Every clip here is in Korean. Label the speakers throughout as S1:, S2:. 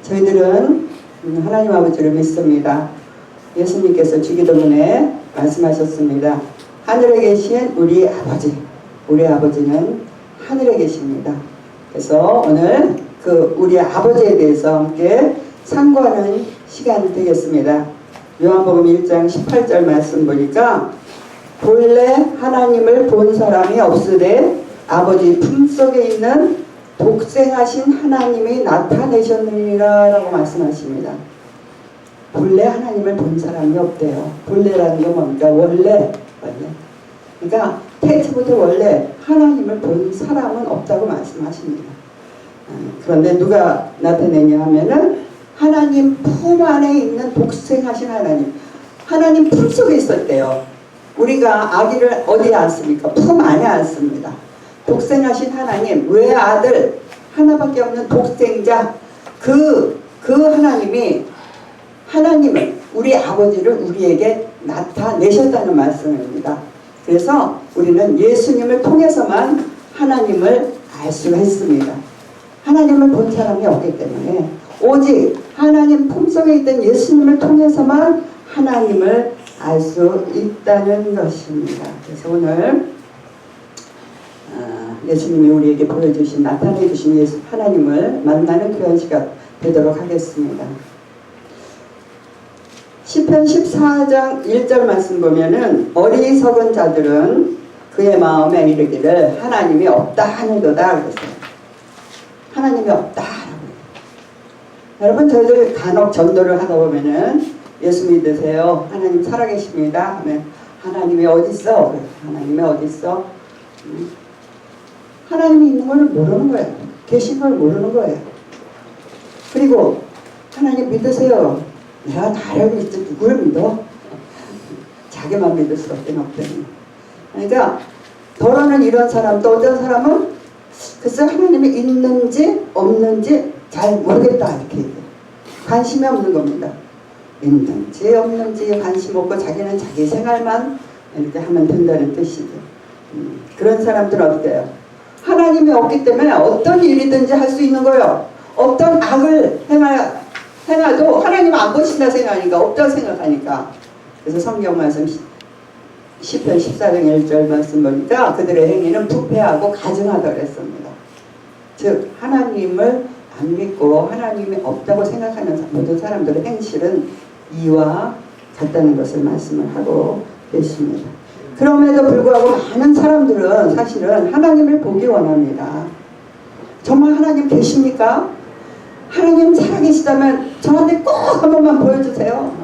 S1: 저희들은 하나님 아버지를 믿습니다. 예수님께서 주기도문에 말씀하셨습니다. 하늘에 계신 우리 아버지, 우리 아버지는 하늘에 계십니다. 그래서 오늘 그 우리 아버지에 대해서 함께 상고하는 시간이 되겠습니다. 요한복음 1장 18절 말씀 보니까 본래 하나님을 본 사람이 없으되 아버지 품속에 있는 독생하신 하나님이 나타내셨느니라 라고 말씀하십니다. 본래 하나님을 본 사람이 없대요. 본래라는 건 뭡니까? 원래. 그러니까 태초부터 원래 하나님을 본 사람은 없다고 말씀하십니다. 그런데 누가 나타내냐 하면은 하나님 품 안에 있는 독생하신 하나님. 하나님 품 속에 있었대요. 우리가 아기를 어디에 안습니까? 품 안에 안습니다. 독생하신 하나님, 외아들, 하나밖에 없는 독생자, 그 하나님이 하나님을, 우리 아버지를 우리에게 나타내셨다는 말씀입니다. 그래서 우리는 예수님을 통해서만 하나님을 알 수가 있습니다. 하나님을 본 사람이 없기 때문에 오직 하나님 품속에 있던 예수님을 통해서만 하나님을 알 수 있다는 것입니다. 그래서 오늘 예수님이 우리에게 보여주신, 나타내주신 예수 하나님을 만나는 귀한 시간 되도록 하겠습니다. 시편 14장 1절 말씀 보면은 어리석은 자들은 그의 마음에 이르기를 하나님이 없다 하는도다 그랬어요. 하나님이 없다. 여러분, 저희들 간혹 전도를 하다 보면은 예수 믿으세요, 하나님 살아계십니다 하면 하나님이 어디 있어? 하나님이 어디 있어? 하나님이 있는 걸 모르는 거예요. 계신 걸 모르는 거예요. 그리고 하나님 믿으세요. 내가 나를 믿지 누구를 믿어? 자기만 믿을 수 없긴 없거든요. 그러니까 더러는 이런 사람, 또 어떤 사람은 글쎄 하나님이 있는지 없는지 잘 모르겠다 이렇게 얘기해요. 관심이 없는 겁니다. 있는지 없는지 관심 없고 자기는 자기 생활만 이렇게 하면 된다는 뜻이죠. 그런 사람들은 어때요? 하나님이 없기 때문에 어떤 일이든지 할 수 있는 거예요. 어떤 악을 행해도 하나님 안 보신다 생각하니까, 없다고 생각하니까. 그래서 성경 말씀 시편 14장 1절 말씀 보니까 그들의 행위는 부패하고 가증하다 그랬습니다. 즉 하나님을 안 믿고 하나님이 없다고 생각하는 모든 사람들의 행실은 이와 같다는 것을 말씀을 하고 계십니다. 그럼에도 불구하고 많은 사람들은 사실은 하나님을 보기 원합니다. 정말 하나님 계십니까? 하나님 살아계시다면 저한테 꼭 한 번만 보여주세요.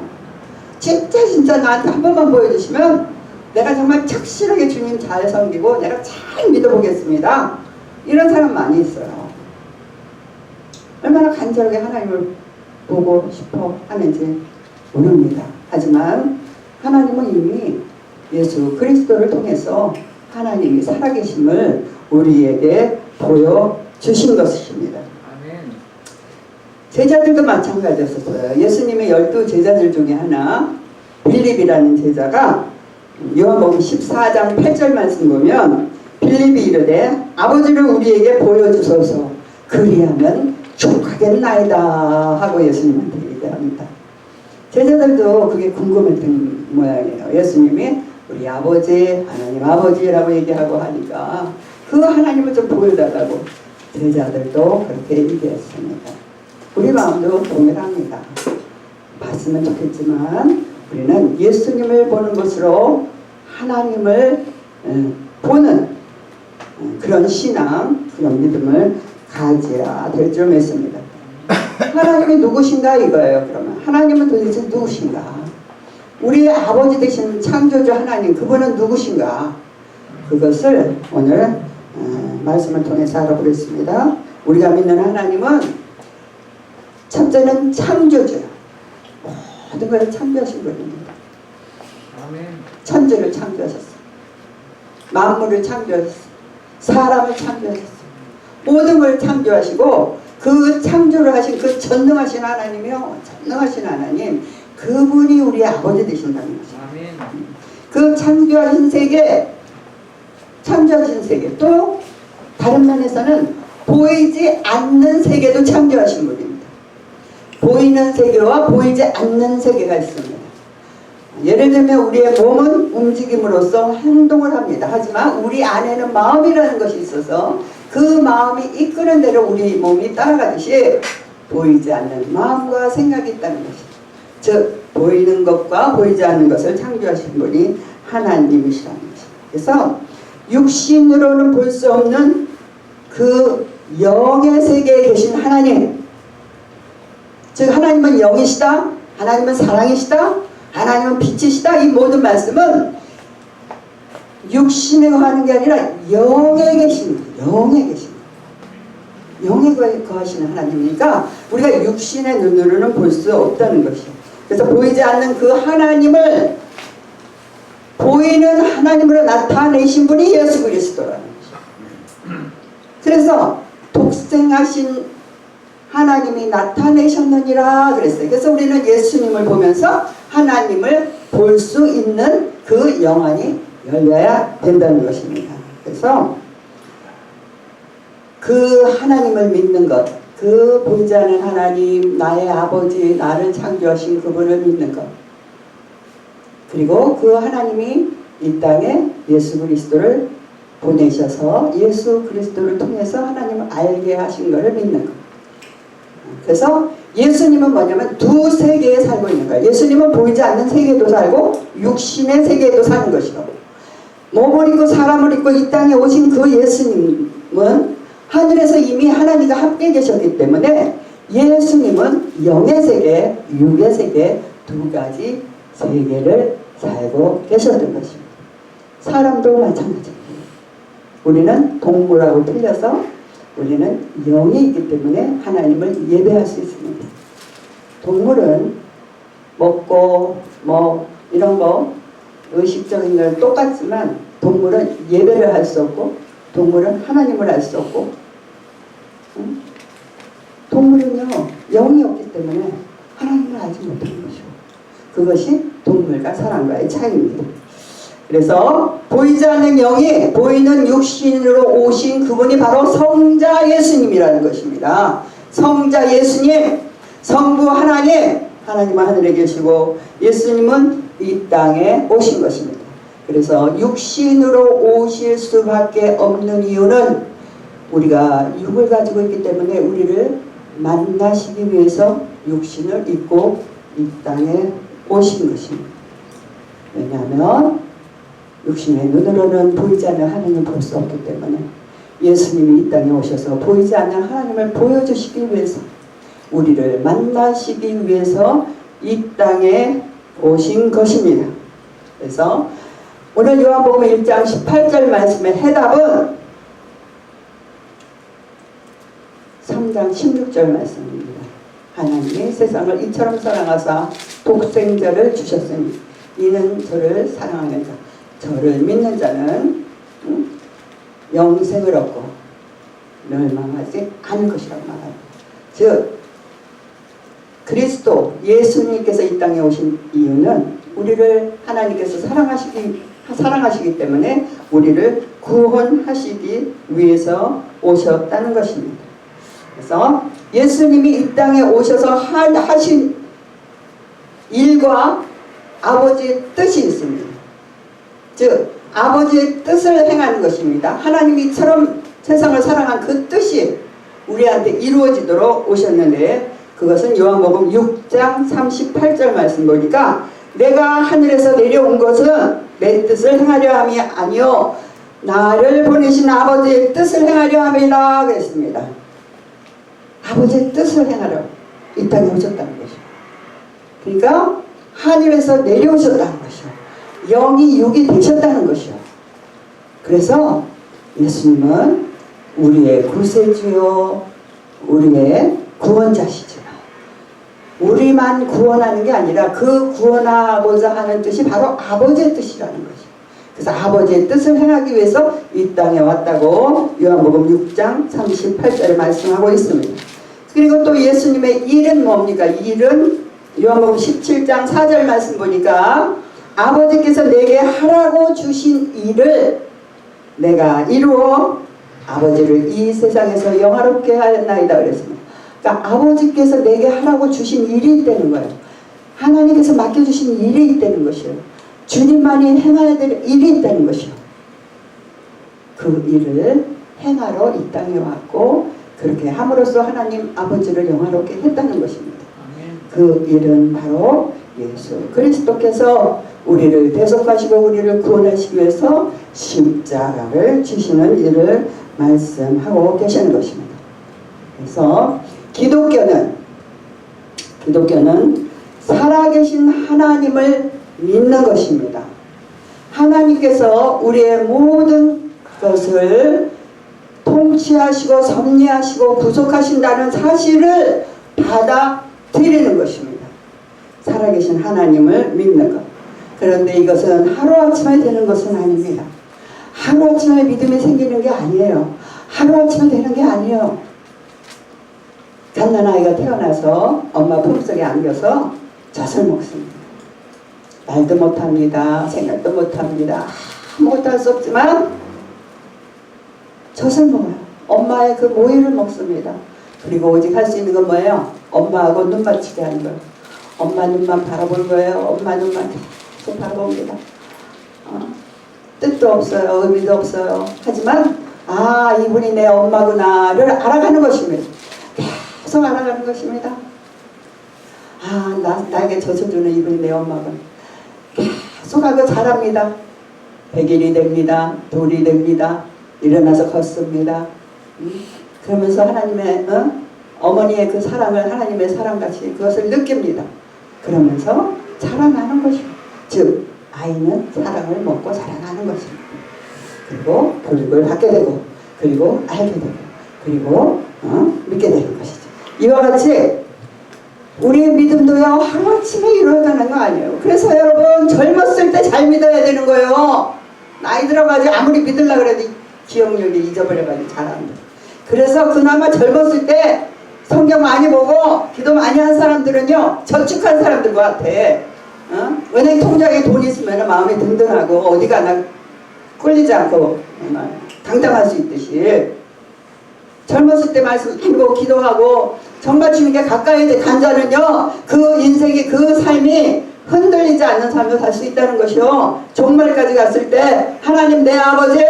S1: 진짜 나한테 한 번만 보여주시면 내가 정말 착실하게 주님 잘 섬기고 내가 잘 믿어보겠습니다. 이런 사람 많이 있어요. 얼마나 간절하게 하나님을 보고 싶어 하는지 모릅니다. 하지만 하나님은 이미 예수 그리스도를 통해서 하나님이 살아계심을 우리에게 보여주신 것입니다. 제자들도 마찬가지였어요. 예수님의 12제자들 중에 하나 빌립이라는 제자가 요한복음 14장 8절 말씀 보면 빌립이 이르되 아버지를 우리에게 보여주소서 그리하면 족하겠나이다 하고 예수님한테 얘기합니다. 제자들도 그게 궁금했던 모양이에요. 예수님이 우리 아버지, 하나님 아버지라고 얘기하고 하니까 그 하나님을 좀 보여달라고 제자들도 그렇게 얘기했습니다. 우리 마음도 동일합니다. 봤으면 좋겠지만 우리는 예수님을 보는 것으로 하나님을 보는 그런 신앙, 그런 믿음을 가져야 될 줄 믿습니다. 하나님이 누구신가 이거예요. 그러면 하나님은 도대체 누구신가? 우리의 아버지 되신 창조주 하나님, 그분은 누구신가? 그것을 오늘 말씀을 통해서 알아보겠습니다. 우리가 믿는 하나님은 첫째는 창조주예요. 모든 것을 창조하신 분입니다. 천지를 창조하셨어요. 만물을 창조하셨어요. 사람을 창조하셨어요. 모든 걸 창조하시고 그 창조를 하신 그 전능하신 하나님이요, 전능하신 하나님, 그분이 우리 아버지 되신다는 거죠. 그 창조하신 세계, 또 다른 면에서는 보이지 않는 세계도 창조하신 분입니다. 보이는 세계와 보이지 않는 세계가 있습니다. 예를 들면 우리의 몸은 움직임으로써 행동을 합니다. 하지만 우리 안에는 마음이라는 것이 있어서 그 마음이 이끄는 대로 우리 몸이 따라가듯이 보이지 않는 마음과 생각이 있다는 것이죠. 즉 보이는 것과 보이지 않는 것을 창조하신 분이 하나님이시라는 것입니다. 그래서 육신으로는 볼 수 없는 그 영의 세계에 계신 하나님, 즉 하나님은 영이시다, 하나님은 사랑이시다, 하나님은 빛이시다. 이 모든 말씀은 육신에 거하는 게 아니라 영에 계신, 영에 거하시는 하나님이니까 우리가 육신의 눈으로는 볼 수 없다는 것이요. 그래서 보이지 않는 그 하나님을 보이는 하나님으로 나타내신 분이 예수 그리스도라는 것이요. 그래서 독생하신 하나님이 나타내셨느니라 그랬어요. 그래서 우리는 예수님을 보면서 하나님을 볼 수 있는 그 영안이 열려야 된다는 것입니다. 그래서 그 하나님을 믿는 것, 그 보이지 않는 하나님, 나의 아버지, 나를 창조하신 그분을 믿는 것, 그리고 그 하나님이 이 땅에 예수 그리스도를 보내셔서 예수 그리스도를 통해서 하나님을 알게 하신 것을 믿는 것. 그래서 예수님은 뭐냐면 두 세계에 살고 있는 거예요. 예수님은 보이지 않는 세계에도 살고 육신의 세계에도 사는 것이고, 몸을 입고 사람을 입고 이 땅에 오신 그 예수님은 하늘에서 이미 하나님과 함께 계셨기 때문에 예수님은 영의 세계, 육의 세계 두 가지 세계를 살고 계셨던 것입니다. 사람도 마찬가지입니다. 우리는 동물하고 틀려서 우리는 영이 있기 때문에 하나님을 예배할 수 있습니다. 동물은 먹고 뭐 이런 거 의식적인 걸 똑같지만 동물은 예배를 할 수 없고 동물은 하나님을 알 수 없고, 동물은요 영이 없기 때문에 하나님을 알지 못하는 것이고, 그것이 동물과 사람과의 차이입니다. 그래서 보이지 않는 영이 보이는 육신으로 오신 그분이 바로 성자 예수님이라는 것입니다. 성자 예수님, 성부 하나님, 하나님은 하늘에 계시고 예수님은 이 땅에 오신 것입니다. 그래서 육신으로 오실 수밖에 없는 이유는 우리가 육을 가지고 있기 때문에 우리를 만나시기 위해서 육신을 입고 이 땅에 오신 것입니다. 왜냐하면 육신의 눈으로는 보이지 않는 하나님을 볼 수 없기 때문에 예수님이 이 땅에 오셔서 보이지 않는 하나님을 보여주시기 위해서, 우리를 만나시기 위해서 이 땅에 오신 것입니다. 그래서 오늘 요한복음 1장 18절 말씀의 해답은 3장 16절 말씀입니다. 하나님이 세상을 이처럼 사랑하사 독생자를 주셨으니 이는 저를 사랑하는 자, 저를 믿는 자는 영생을 얻고 멸망하지 않을 것이라고 말합니다. 즉 그리스도 예수님께서 이 땅에 오신 이유는 우리를 하나님께서 사랑하시기 때문에 우리를 구원하시기 위해서 오셨다는 것입니다. 그래서 예수님이 이 땅에 오셔서 하신 일과 아버지의 뜻이 있습니다. 즉 아버지의 뜻을 행하는 것입니다. 하나님이 이처럼 세상을 사랑한 그 뜻이 우리한테 이루어지도록 오셨는데, 그것은 요한복음 6장 38절 말씀 보니까 내가 하늘에서 내려온 것은 내 뜻을 행하려 함이 아니요 나를 보내신 아버지의 뜻을 행하려 함이라 그랬습니다. 아버지의 뜻을 행하려 이 땅에 오셨다는 것이죠. 그러니까 하늘에서 내려오셨다는 것이요, 영이 육이 되셨다는 것이요. 그래서 예수님은 우리의 구세주요 우리의 구원자시죠. 우리만 구원하는 게 아니라 그 구원하고자 하는 뜻이 바로 아버지의 뜻이라는 것이죠. 그래서 아버지의 뜻을 행하기 위해서 이 땅에 왔다고 요한복음 6장 38절에 말씀하고 있습니다. 그리고 또 예수님의 일은 뭡니까? 일은 요한복음 17장 4절 말씀 보니까 아버지께서 내게 하라고 주신 일을 내가 이루어 아버지를 이 세상에서 영화롭게 하였나이다 그랬습니다. 그러니까 아버지께서 내게 하라고 주신 일이 있다는 거예요. 하나님께서 맡겨주신 일이 있다는 것이에요. 주님만이 행해야 될 일이 있다는 것이요. 그 일을 행하러 이 땅에 왔고 그렇게 함으로써 하나님 아버지를 영화롭게 했다는 것입니다. 그 일은 바로 예수 그리스도께서 우리를 대속하시고 우리를 구원하시기 위해서 십자가를 지시는 일을 말씀하고 계시는 것입니다. 그래서 기독교는 살아계신 하나님을 믿는 것입니다. 하나님께서 우리의 모든 것을 통치하시고 섭리하시고 구속하신다는 사실을 받아들이는 것입니다. 살아계신 하나님을 믿는 것. 그런데 이것은 하루아침에 되는 것은 아닙니다. 하루아침에 믿음이 생기는 게 아니에요. 하루아침에 되는 게 아니에요. 갓난아이가 태어나서 엄마 품속에 안겨서 젖을 먹습니다. 말도 못합니다. 생각도 못합니다. 아무것도 할 수 없지만 젖을 먹어요. 엄마의 그 모유를 먹습니다. 그리고 오직 할 수 있는 건 뭐예요? 엄마하고 눈 맞추게 하는 거예요. 엄마 눈만 바라볼 거예요. 엄마 눈만 계속 바라봅니다. 뜻도 없어요. 의미도 없어요. 하지만 이분이 내 엄마구나를 알아가는 것입니다. 계속 알아가는 것입니다. 나에게 젖어주는 이분이 내 엄마구나. 계속 하고 자랍니다. 100일이 됩니다. 돌이 됩니다. 일어나서 걷습니다. 그러면서 하나님의 어머니의 그 사랑을 하나님의 사랑같이 그것을 느낍니다. 그러면서 자라나는 것입니다. 즉 아이는 사랑을 먹고 자라나는 것입니다. 그리고 교육을 받게 되고 그리고 알게 되고 그리고 믿게 되는 것이죠. 이와 같이 우리의 믿음도요 하루아침에 이루어지는 거 아니에요. 그래서 여러분 젊었을 때 잘 믿어야 되는 거예요. 나이 들어가지고 아무리 믿으려고 그래도 기억력이 잊어버려가지고 잘 안 돼. 그래서 그나마 젊었을 때 성경 많이 보고 기도 많이 한 사람들은요 저축한 사람들 같아. 은행 통장에 돈이 있으면 마음이 든든하고 어디 가나 꿀리지 않고 당당할 수 있듯이 젊었을 때 말씀 읽고 기도하고 정말 주님께 가까이 간 자는요 그 인생이 그 삶이 흔들리지 않는 삶을 살 수 있다는 것이요. 종말까지 갔을 때 하나님 내 아버지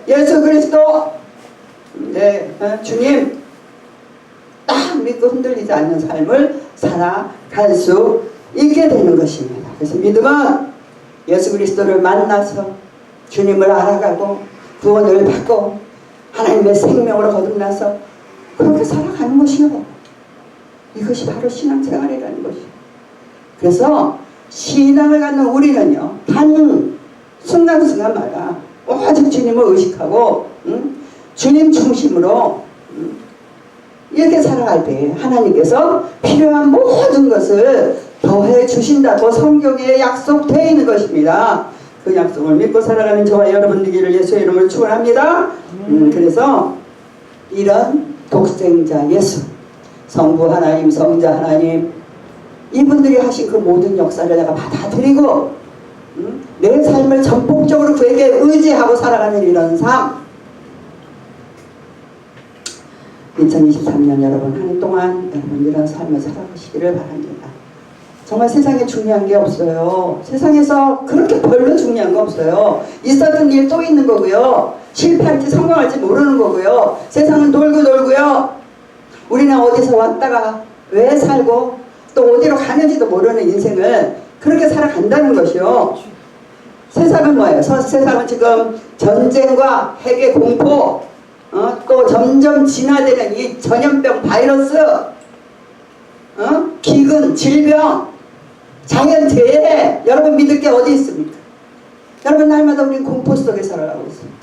S1: 예수 그리스도 주님 딱 믿고 흔들리지 않는 삶을 살아갈 수 있게 되는 것입니다. 그래서 믿음은 예수 그리스도를 만나서 주님을 알아가고 구원을 받고 하나님의 생명으로 거듭나서 그렇게 살아가는 것이요. 이것이 바로 신앙생활이라는 것이요. 그래서 신앙을 갖는 우리는요 단 순간순간마다 오직 주님을 의식하고 주님 중심으로 이렇게 살아갈 때 하나님께서 필요한 모든 것을 더해 주신다고 성경에 약속되어 있는 것입니다. 그 약속을 믿고 살아가는 저와 여러분 되기를 예수의 이름으로 축원합니다. 그래서 이런 독생자 예수, 성부 하나님, 성자 하나님 이분들이 하신 그 모든 역사를 내가 받아들이고 내 삶을 전폭적으로 그에게 의지하고 살아가는 이런 삶 2023년 여러분 한 해 동안 여러분 이런 삶을 살아가시기를 바랍니다. 정말 세상에 중요한 게 없어요. 세상에서 그렇게 별로 중요한 거 없어요. 있었던 일 또 있는 거고요. 실패할지 성공할지 모르는 거고요. 세상은 돌고요. 우리는 어디서 왔다가 왜 살고 또 어디로 가는지도 모르는 인생을 그렇게 살아간다는 것이요. 세상은 뭐예요? 세상은 지금 전쟁과 핵의 공포 또 점점 진화되는 이 전염병 바이러스 기근, 질병, 자연재해 여러분 믿을 게 어디 있습니까? 여러분 날마다 우리는 공포 속에 살아가고 있습니다.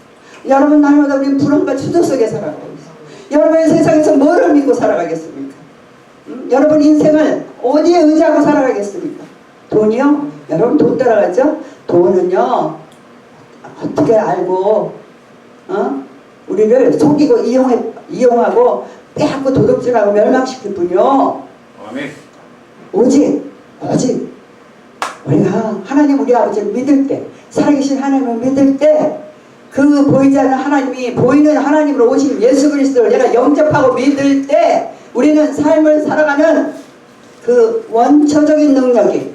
S1: 여러분 날마다 우리는 불안과 추조 속에 살아가고 있습니다. 여러분의 세상에서 뭐를 믿고 살아가겠습니까? 여러분 인생을 어디에 의지하고 살아가겠습니까? 돈이요? 여러분 돈 따라가죠? 돈은요 어떻게 알고 우리를 속이고 이용하고 빼앗고 도둑질하고 멸망시킬 뿐이요.
S2: 아멘.
S1: 오직 우리가 하나님 우리 아버지를 믿을 때 살아계신 하나님을 믿을 때 그 보이지 않는 하나님이 보이는 하나님으로 오신 예수 그리스도를 내가 영접하고 믿을 때 우리는 삶을 살아가는 그 원초적인 능력이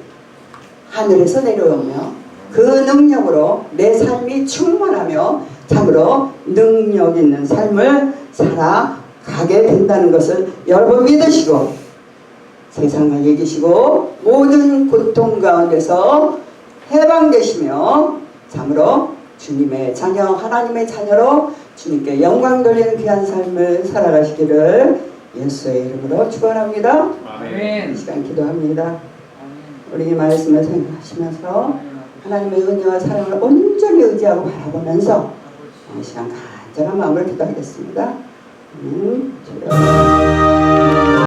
S1: 하늘에서 내려오며 그 능력으로 내 삶이 충만하며 참으로 능력 있는 삶을 살아가게 된다는 것을 여러분 믿으시고 세상을 이기시고 모든 고통 가운데서 해방되시며 참으로 주님의 자녀 하나님의 자녀로 주님께 영광 돌리는 귀한 삶을 살아가시기를 예수의 이름으로 축원합니다.
S2: 아멘.
S1: 이 시간 기도합니다. 우리 말씀을 생각하시면서 하나님의 은혜와 사랑을 온전히 의지하고 바라보면서 이 시간 간절한 마음을 기도하겠습니다. 주여.